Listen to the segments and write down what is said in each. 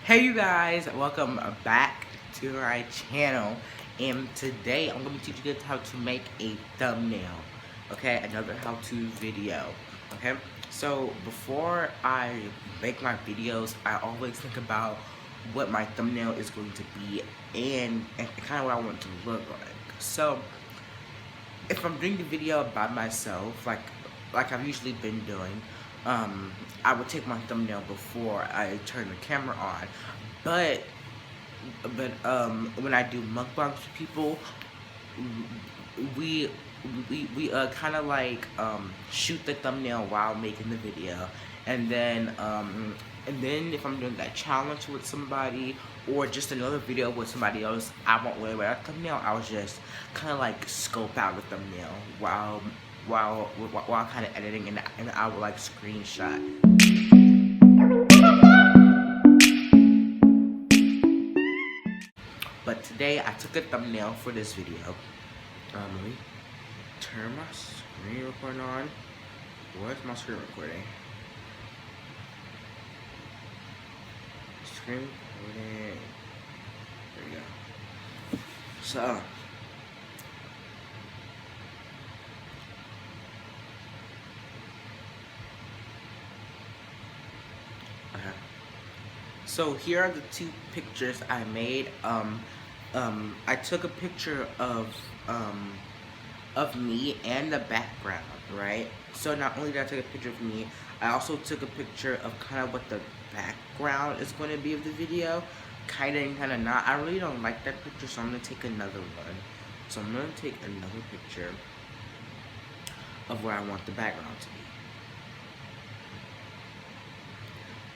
Hey you guys, welcome back to my channel, and today I'm going to teach you guys how to make a thumbnail. Okay, another how-to video. Okay, so before I make my videos, I always think about what my thumbnail is going to be and kind of what I want to look like. So if I'm doing the video by myself, like I've usually been doing, I would take my thumbnail before I turn the camera on. But when I do mukbangs with people, we kind of like shoot the thumbnail while making the video, and then if I'm doing that challenge with somebody or just another video with somebody else, I won't worry about that thumbnail. I'll just kind of like scope out the thumbnail while kind of editing, and I will like screenshot. But today I took a thumbnail for this video. Let me turn my screen recording on. Where's my screen recording? Screen recording. There we go. So So here are the two pictures I made. I took a picture of me and the background, right? So not only did I take a picture of me, I also took a picture of kind of what the background is going to be of the video. Kind of and kind of not. I really don't like that picture, so I'm going to take another one. So I'm going to take another picture of where I want the background to be.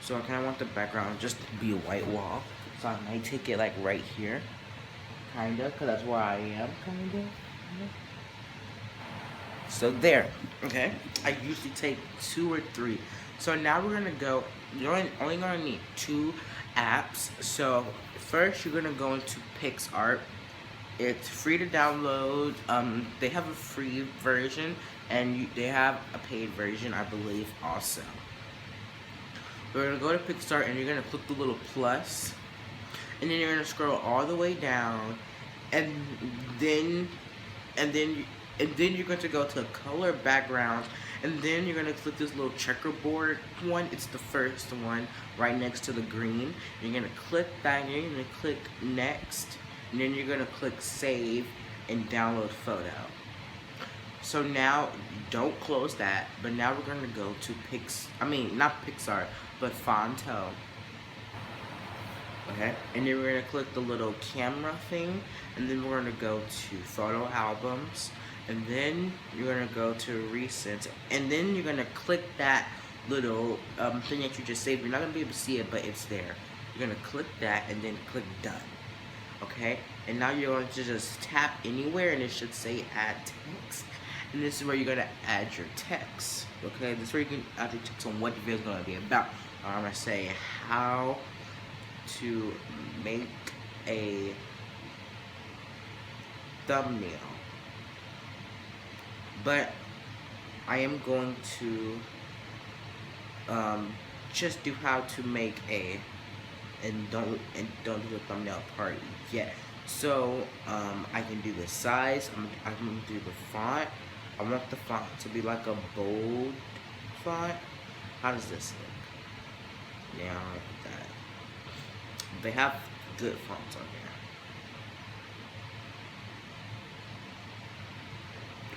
So I kind of want the background just to be a white wall. So I might take it like right here. Kinda, because that's where I am, kinda. So there, okay? I usually take 2 or 3. So now we're gonna go, you're only gonna need 2 apps. So first you're gonna go into PixArt. It's free to download. They have a free version, and they have a paid version, I believe, also. We're gonna go to PixArt, and you're gonna click the little plus, and then you're gonna scroll all the way down, and then you're going to go to color backgrounds, and then you're gonna click this little checkerboard one. It's the first one right next to the green. You're gonna click that, and you're gonna click next, and then you're gonna click save and download photo. So now, don't close that, but now we're gonna go to not PixArt, but Fonto. Okay, and then we're gonna click the little camera thing, and then we're gonna go to photo albums, and then you're gonna go to recent, and then you're gonna click that little thing that you just saved. You're not gonna be able to see it, but it's there. You're gonna click that, and then click done. Okay, and now you're going to just tap anywhere, and it should say add text. And this is where you're going to add your text. Okay, this is where you can add your text on what the video is going to be about. I'm going to say how to make a thumbnail. But I am going to just do how to make a, and don't do the thumbnail part yet. So I can do the size. I'm going to do the font. I want the font to be like a bold font. How does this look? Yeah, I like that. They have good fonts on here.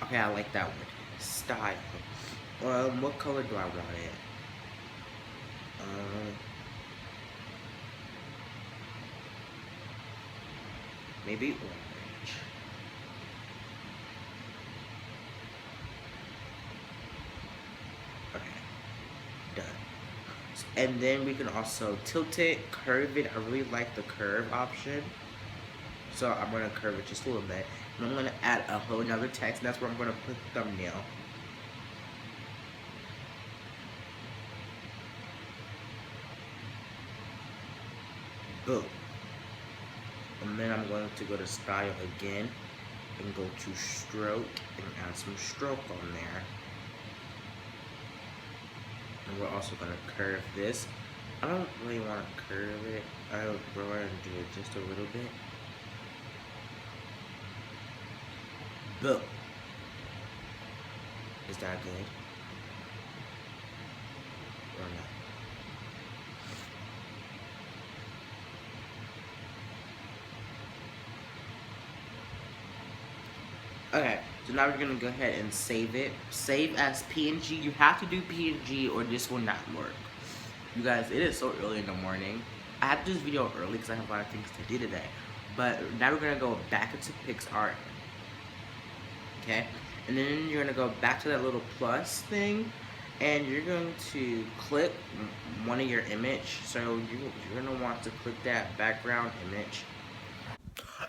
Okay, I like that one. Style. What color do I want it? Maybe orange. Okay, done. And then we can also tilt it, curve it. I really like the curve option, so I'm gonna curve it just a little bit. And I'm gonna add a whole nother text, and that's where I'm gonna put thumbnail. Boom. And then I'm going to go to style again and go to stroke and add some stroke on there. And we're also going to curve this I don't really want to curve it. I want to do it just a little bit. Boom. Is that good? Or not? Okay, so now we're gonna go ahead and save it. Save as PNG. You have to do PNG or this will not work. You guys, it is so early in the morning. I have to do this video early because I have a lot of things to do today. But now we're gonna go back into PixArt. Okay? And then you're gonna go back to that little plus thing and you're going to click one of your image. So you're gonna want to click that background image.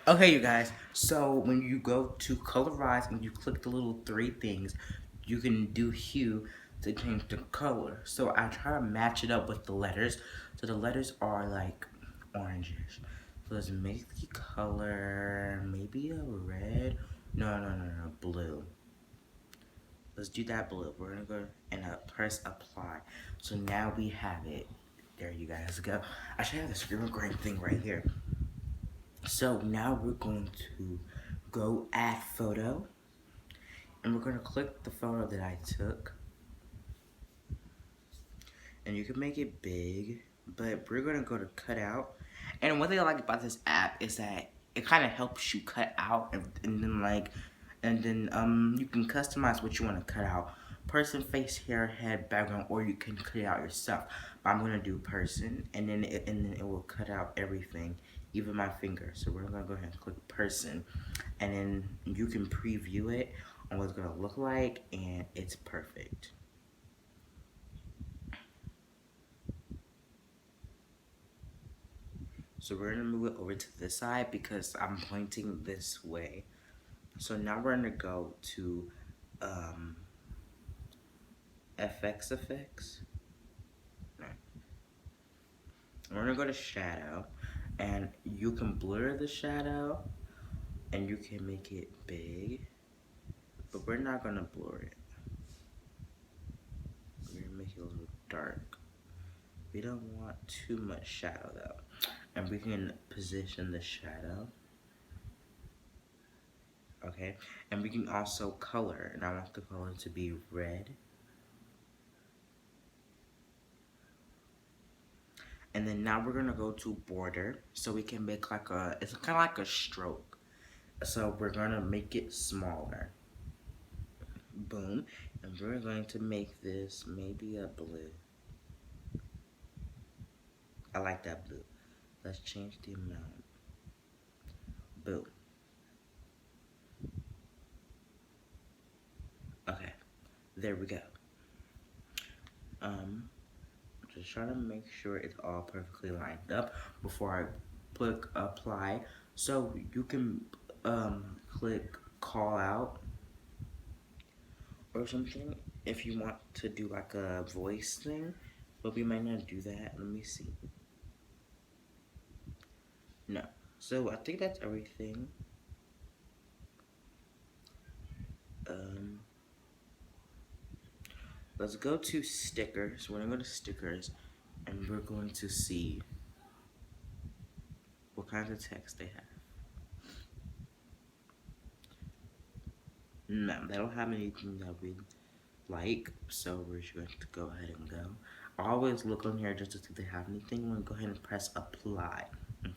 Okay, you guys, so when you go to colorize and you click the little three things, you can do hue to change the color. So I try to match it up with the letters. So the letters are like orangish. So let's make the color maybe a red. No, blue. Let's do that blue. We're gonna go and press apply. So now we have it. There you guys go. I should have the screen recording thing right here. So now we're going to go add photo and we're going to click the photo that I took and you can make it big, but we're going to go to cut out. And one thing I like about this app is that it kind of helps you cut out and then you can customize what you want to cut out. Person, face, hair, head, background, or you can cut it out yourself. But I'm gonna do person, and then it will cut out everything, even my finger. So we're gonna go ahead and click person, and then you can preview it on what it's gonna look like, and it's perfect. So we're gonna move it over to this side because I'm pointing this way. So now we're gonna go to FX effects. We're gonna go to shadow, and you can blur the shadow, and you can make it big, but we're not gonna blur it. We're gonna make it a little dark. We don't want too much shadow though, and we can position the shadow. Okay, and we can also color, and I want the color to be red. And then now we're gonna go to border, so we can make like it's kind of like a stroke. So we're gonna make it smaller. Boom, and we're going to make this maybe a blue. I like that blue. Let's change the amount. Boom. Okay, there we go. Just trying to make sure it's all perfectly lined up before I click apply. So you can click call out or something if you want to do like a voice thing, but we might not do that. Let me see. No. So I think that's everything. Let's go to stickers. We're gonna go to stickers and we're going to see what kinds of text they have. No, they don't have anything that we like, so we're just going to go ahead and go. I always look on here just to see if they have anything. We're gonna go ahead and press apply.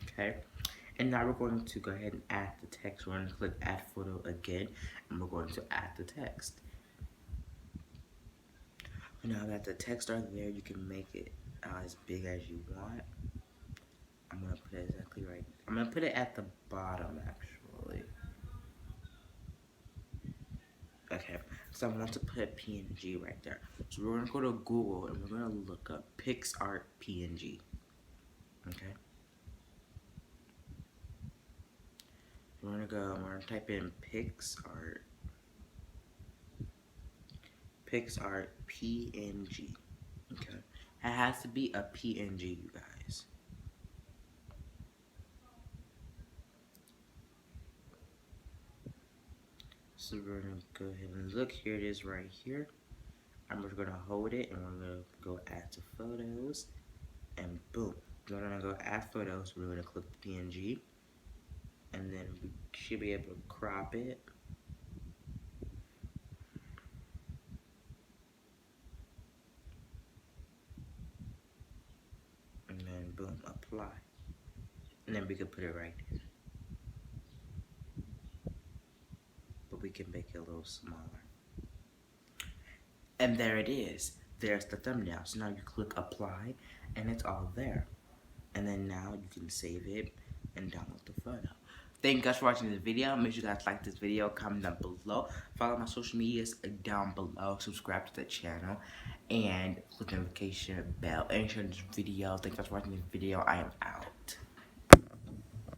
Okay. And now we're going to go ahead and add the text. We're going to click add photo again, and we're going to add the text. Now that the text are there, you can make it as big as you want. I'm going to put it exactly right. I'm going to put it at the bottom, actually. Okay, so I want to put PNG right there. So we're going to go to Google, and we're going to look up PixArt PNG. Okay. We're going to type in PixArt PNG. Okay. It has to be a PNG, you guys. So we're gonna go ahead and look. Here it is right here. And we're gonna hold it and we're gonna go add to photos. and boom. We're gonna go add photos. We're gonna click PNG, and then we should be able to crop it. And then boom, apply. And then we can put it right here. But we can make it a little smaller. And there it is. There's the thumbnail. So now you click apply and it's all there. And then now you can save it and download the photo. Thank you guys for watching this video. Make sure you guys like this video, comment down below. Follow my social medias down below. Subscribe to the channel and click the notification bell and share this video. Thank you guys for watching this video. I am out.